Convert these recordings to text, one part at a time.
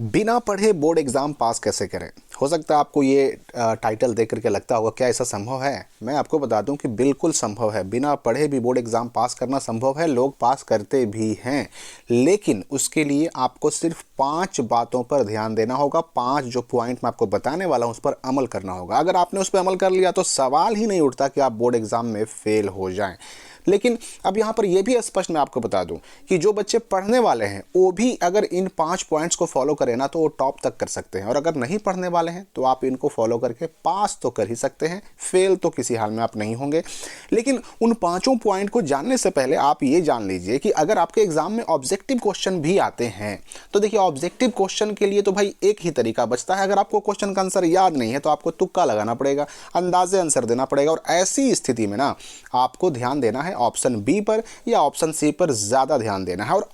बिना पढ़े board exam pass कैसे करें। हो सकता है आपको ये टाइटल देख करके लगता होगा क्या ऐसा संभव है। मैं आपको बता दूं कि बिल्कुल संभव है। बिना पढ़े भी बोर्ड एग्ज़ाम पास करना संभव है, लोग पास करते भी हैं। लेकिन उसके लिए आपको सिर्फ 5 बातों पर ध्यान देना होगा। 5 जो पॉइंट मैं आपको बताने वाला हूँ उस पर अमल करना होगा। अगर आपने उस पर अमल कर लिया तो सवाल ही नहीं उठता कि आप बोर्ड एग्ज़ाम में फेल हो जाएं। लेकिन अब यहाँ पर यह भी स्पष्ट मैं आपको बता दूं कि जो बच्चे पढ़ने वाले हैं वो भी अगर इन 5 पॉइंट्स को फॉलो करें ना तो वो टॉप तक कर सकते हैं, और अगर नहीं पढ़ने वाले हैं तो आप इनको फॉलो करके पास तो कर ही सकते हैं, फेल तो किसी हाल में आप नहीं होंगे। लेकिन उन 5 पॉइंट को जानने से पहले आप ये जान लीजिए कि अगर आपके एग्जाम में ऑब्जेक्टिव क्वेश्चन भी आते हैं तो देखिए, ऑब्जेक्टिव क्वेश्चन के लिए तो भाई एक ही तरीका बचता है। अगर आपको क्वेश्चन का आंसर याद नहीं है तो आपको तुक्का लगाना पड़ेगा, अंदाजे आंसर देना पड़ेगा, और ऐसी स्थिति में ना आपको ध्यान देना है ऑप्शन बी पर या ऑप्शन सी पर ज्यादा ध्यान देना है। और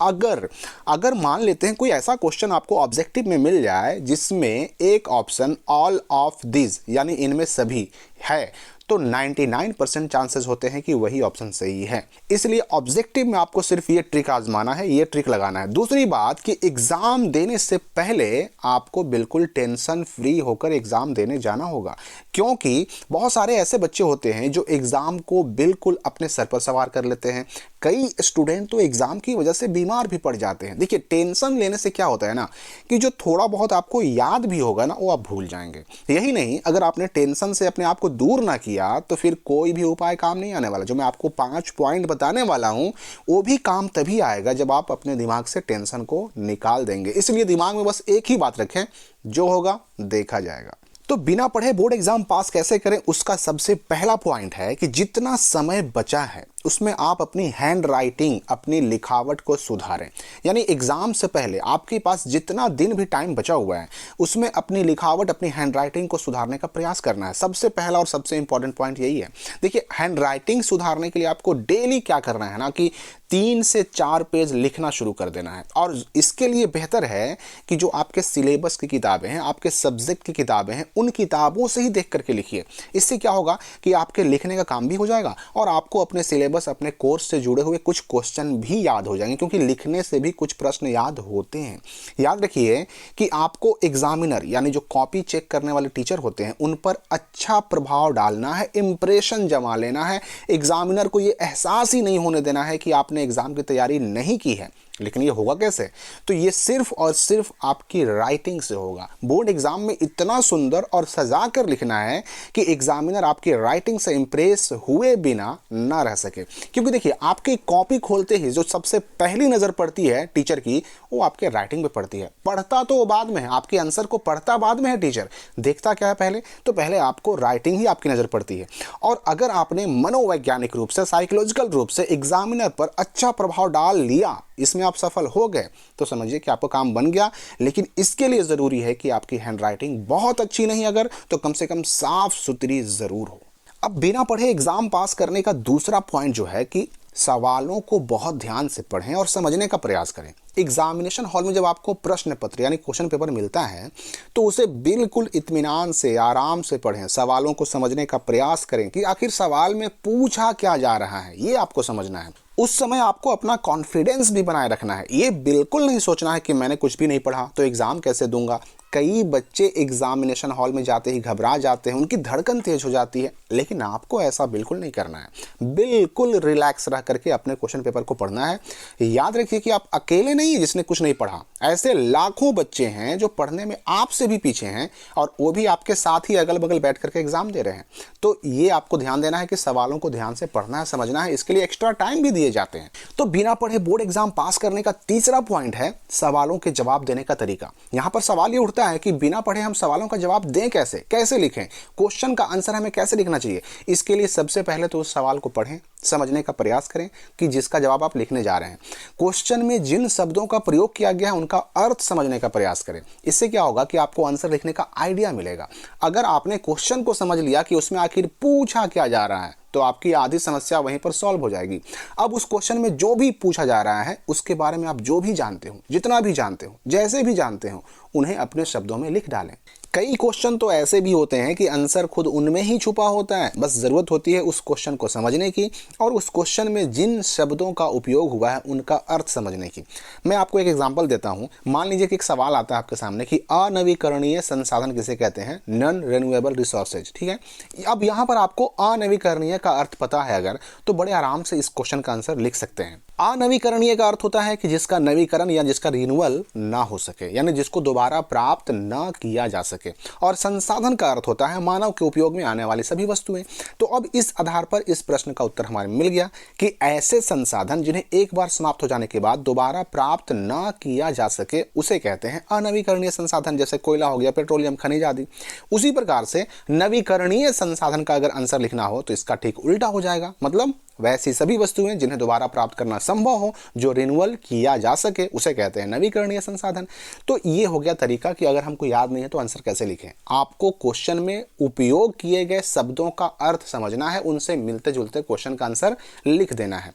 अगर मान लेते हैं कोई ऐसा क्वेश्चन आपको ऑब्जेक्टिव में मिल जाए जिसमें एक ऑप्शन ऑल ऑफ दिस यानी इनमें सभी है तो 99% चांसेस होते हैं कि वही ऑप्शन सही है। इसलिए ऑब्जेक्टिव में आपको सिर्फ ये ट्रिक आजमाना है, ये ट्रिक लगाना है। दूसरी बात कि एग्जाम देने से पहले आपको बिल्कुल टेंशन फ्री होकर एग्जाम देने जाना होगा, क्योंकि बहुत सारे ऐसे बच्चे होते हैं जो एग्जाम को बिल्कुल अपने सर पर सवार कर लेते हैं। कई स्टूडेंट तो एग्जाम की वजह से बीमार भी पड़ जाते हैं। देखिए, टेंशन लेने से क्या होता है ना कि जो थोड़ा बहुत आपको याद भी होगा ना वो आप भूल जाएंगे। यही नहीं, अगर आपने टेंशन से अपने आप को दूर ना किया तो फिर कोई भी उपाय काम नहीं आने वाला। जो मैं आपको 5 पॉइंट बताने वाला हूं वो भी काम तभी आएगा जब आप अपने दिमाग से टेंशन को निकाल देंगे। इसलिए दिमाग में बस एक ही बात रखें, जो होगा देखा जाएगा। तो बिना पढ़े बोर्ड एग्जाम पास कैसे करें, उसका सबसे पहला पॉइंट है कि जितना समय बचा है उसमें आप अपनी हैंड राइटिंग, अपनी लिखावट को सुधारें। यानी एग्जाम से पहले आपके पास जितना दिन भी टाइम बचा हुआ है उसमें अपनी लिखावट, अपनी हैंड राइटिंग को सुधारने का प्रयास करना है। सबसे पहला और सबसे इंपॉर्टेंट पॉइंट यही है। देखिए, हैंड राइटिंग सुधारने के लिए आपको डेली क्या करना है ना कि 3 से 4 पेज लिखना शुरू कर देना है। और इसके लिए बेहतर है कि जो आपके सिलेबस की किताबें हैं, आपके सब्जेक्ट की किताबें हैं, उन किताबों से ही देख करके लिखिए। इससे क्या होगा कि आपके लिखने का काम भी हो जाएगा और आपको अपने सिलेबस, अपने कोर्स से जुड़े हुए कुछ क्वेश्चन भी याद हो जाएंगे, क्योंकि लिखने से भी कुछ प्रश्न याद होते हैं। याद रखिए कि आपको एग्जामिनर यानी जो कॉपी चेक करने वाले टीचर होते हैं उन पर अच्छा प्रभाव डालना है, इंप्रेशन जमा लेना है। एग्जामिनर को यह एहसास ही नहीं होने देना है कि आपने एग्जाम की तैयारी नहीं की है। लेकिन ये होगा कैसे? तो ये सिर्फ और सिर्फ आपकी राइटिंग से होगा। बोर्ड एग्जाम में इतना सुंदर और सजा कर लिखना है कि एग्जामिनर आपकी राइटिंग से इंप्रेस हुए बिना ना रह सके। क्योंकि देखिए, आपकी कॉपी खोलते ही जो सबसे पहली नजर पड़ती है टीचर की, वो आपके राइटिंग पे पड़ती है। पढ़ता तो वो बाद में है, आपके आंसर को पढ़ता बाद में है टीचर, देखता क्या है पहले? तो पहले आपको राइटिंग ही आपकी नजर पड़ती है। और अगर आपने मनोवैज्ञानिक रूप से, साइकोलॉजिकल रूप से एग्जामिनर पर अच्छा प्रभाव डाल लिया, इसमें आप सफल हो गए, तो समझिए कि आपका काम बन गया। लेकिन इसके लिए जरूरी है कि आपकी हैंडराइटिंग बहुत अच्छी नहीं, अगर तो कम से कम साफ सुथरी जरूर हो। अब बिना पढ़े एग्जाम पास करने का दूसरा पॉइंट जो है कि सवालों को बहुत ध्यान से पढ़ें और समझने का प्रयास करें। एग्जामिनेशन हॉल में जब आपको प्रश्न पत्र यानी क्वेश्चन पेपर मिलता है तो उसे बिल्कुल इत्मीनान से, आराम से पढ़ें। सवालों को समझने का प्रयास करें कि आखिर सवाल में पूछा क्या जा रहा है, ये आपको समझना है। उस समय आपको अपना कॉन्फिडेंस भी बनाए रखना है। ये बिल्कुल नहीं सोचना है कि मैंने कुछ भी नहीं पढ़ा तो एग्जाम कैसे दूंगा। कई बच्चे एग्जामिनेशन हॉल में जाते ही घबरा जाते हैं, उनकी धड़कन तेज हो जाती है। लेकिन आपको ऐसा बिल्कुल नहीं करना है। बिल्कुल रिलैक्स रह करके अपने क्वेश्चन पेपर को पढ़ना है। याद रखिए कि आप अकेले नहीं हैं जिसने कुछ नहीं पढ़ा। ऐसे लाखों बच्चे हैं जो पढ़ने में आपसे भी पीछे हैं और वो भी आपके साथ ही अगल बगल बैठ करके एग्जाम दे रहे हैं। तो ये आपको ध्यान देना है कि सवालों को ध्यान से पढ़ना है, समझना है। इसके लिए एक्स्ट्रा टाइम भी दिए जाते हैं। तो बिना पढ़े बोर्ड एग्जाम पास करने का तीसरा पॉइंट है सवालों के जवाब देने का तरीका। यहां पर सवाल ये उठता है कि बिना पढ़े हम सवालों का जवाब दें कैसे, कैसे लिखें, क्वेश्चन का आंसर हमें कैसे लिखना चाहिए। इसके लिए सबसे पहले तो उस सवाल को पढ़ें, समझने का प्रयास करें कि जिसका जवाब आप लिखने जा रहे हैं। क्वेश्चन में जिन शब्दों का प्रयोग किया गया है उनका अर्थ समझने का प्रयास करें। इससे क्या होगा कि आपको आंसर लिखने का आइडिया मिलेगा। अगर आपने क्वेश्चन को समझ लिया कि उसमें आखिर पूछा क्या जा रहा है तो आपकी आधी समस्या वहीं पर सॉल्व हो जाएगी। अब उस क्वेश्चन में जो भी पूछा जा रहा है उसके बारे में आप जो भी जानते हो, जितना भी जानते हो, जैसे भी जानते हो, उन्हें अपने शब्दों में लिख डालें। कई क्वेश्चन तो ऐसे भी होते हैं कि आंसर खुद उनमें ही छुपा होता है, बस ज़रूरत होती है उस क्वेश्चन को समझने की और उस क्वेश्चन में जिन शब्दों का उपयोग हुआ है उनका अर्थ समझने की। मैं आपको एक एग्जांपल देता हूं। मान लीजिए कि एक सवाल आता है आपके सामने कि अनवीकरणीय संसाधन किसे कहते हैं, नॉन रिन्यूएबल रिसोर्सेज, ठीक है। अब यहां पर आपको अनवीकरणीय का अर्थ पता है अगर, तो बड़े आराम से इस क्वेश्चन का आंसर लिख सकते हैं। अनवीकरणीय का अर्थ होता है कि जिसका नवीकरण या जिसका रिन्यूअल ना हो सके, यानी जिसको दोबारा प्राप्त ना किया जा सके। और संसाधन का अर्थ होता है मानव के उपयोग में आने वाली सभी वस्तुएं। तो अब इस आधार पर इस प्रश्न का उत्तर हमारे मिल गया कि ऐसे संसाधन जिन्हें एक बार समाप्त हो जाने के बाद दोबारा प्राप्त ना किया जा सके उसे कहते हैं अनवीकरणीय संसाधन, जैसे कोयला हो गया, पेट्रोलियम, खनिज आदि। उसी प्रकार से नवीकरणीय संसाधन का अगर आंसर लिखना हो तो इसका ठीक उल्टा हो जाएगा, मतलब वैसी सभी वस्तुएं जिन्हें दोबारा प्राप्त करना संभव हो, जो रिन्यूअल किया जा सके, उसे कहते हैं नवीकरणीय संसाधन। तो ये हो गया तरीका कि अगर हमको याद नहीं है तो आंसर कैसे लिखें। आपको क्वेश्चन में उपयोग किए गए शब्दों का अर्थ समझना है, उनसे मिलते जुलते क्वेश्चन का आंसर लिख देना है।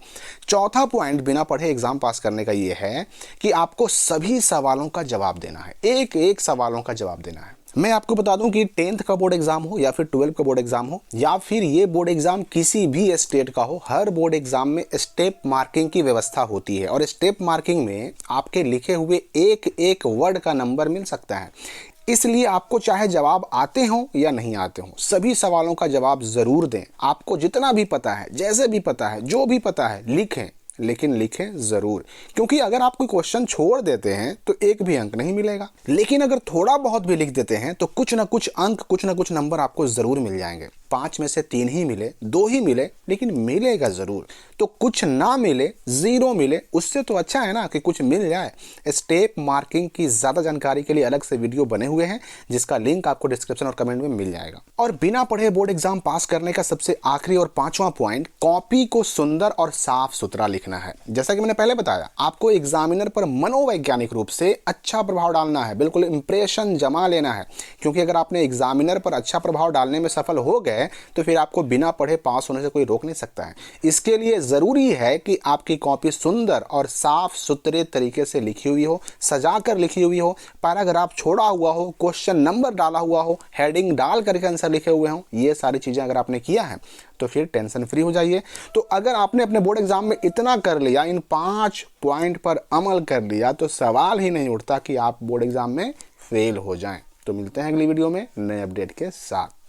चौथा पॉइंट बिना पढ़े एग्जाम पास करने का ये है कि आपको सभी सवालों का जवाब देना है, एक एक सवालों का जवाब देना है। मैं आपको बता दूं कि 10th का बोर्ड एग्जाम हो या फिर 12th का बोर्ड एग्जाम हो या फिर ये बोर्ड एग्जाम किसी भी स्टेट का हो, हर बोर्ड एग्जाम में स्टेप मार्किंग की व्यवस्था होती है और स्टेप मार्किंग में आपके लिखे हुए एक एक वर्ड का नंबर मिल सकता है। इसलिए आपको चाहे जवाब आते हो या नहीं आते हो, सभी सवालों का जवाब जरूर दें। आपको जितना भी पता है, जैसे भी पता है, जो भी पता है लिखें, लेकिन लिखें जरूर, क्योंकि अगर आप कोई क्वेश्चन छोड़ देते हैं तो एक भी अंक नहीं मिलेगा, लेकिन अगर थोड़ा बहुत भी लिख देते हैं तो कुछ ना कुछ अंक, कुछ ना कुछ नंबर आपको जरूर मिल जाएंगे। 5 में से 3 ही मिले, 2 ही मिले, लेकिन मिलेगा जरूर। तो कुछ ना मिले, 0 मिले, उससे तो अच्छा है ना कि कुछ मिल जाए। स्टेप मार्किंग की ज्यादा जानकारी के लिए अलग से वीडियो बने हुए हैं, जिसका लिंक आपको डिस्क्रिप्शन और कमेंट में मिल जाएगा। और बिना पढ़े बोर्ड एग्जाम पास करने का सबसे आखिरी और 5वां पॉइंट, कॉपी को सुंदर और साफ सुथरा लिखना है। जैसा कि मैंने पहले बताया, आपको एग्जामिनर पर मनोवैज्ञानिक रूप से अच्छा प्रभाव डालना है, बिल्कुल इंप्रेशन जमा लेना है। क्योंकि अगर आपने एग्जामिनर पर अच्छा प्रभाव डालने में सफल हो गए तो फिर आपको बिना पढ़े पास होने से कोई रोक नहीं सकता है। इसके लिए जरूरी है कि आपकी कॉपी सुंदर और साफ सुथरे तरीके से लिखी हुई हो, सजा कर लिखी हुई हो, पैराग्राफ छोड़ा हुआ हो, क्वेश्चन नंबर डाला हुआ हो, हेडिंग डाल करके आंसर लिखे हुए हो। ये सारी चीजें अगर आपने किया है तो फिर टेंशन फ्री हो जाइए। तो अगर आपने अपने बोर्ड एग्जाम में इतना कर लिया, इन 5 पॉइंट पर अमल कर लिया, तो सवाल ही नहीं उठता कि आप बोर्ड एग्जाम में फेल हो जाएं। तो मिलते हैं अगली वीडियो में नए अपडेट के साथ।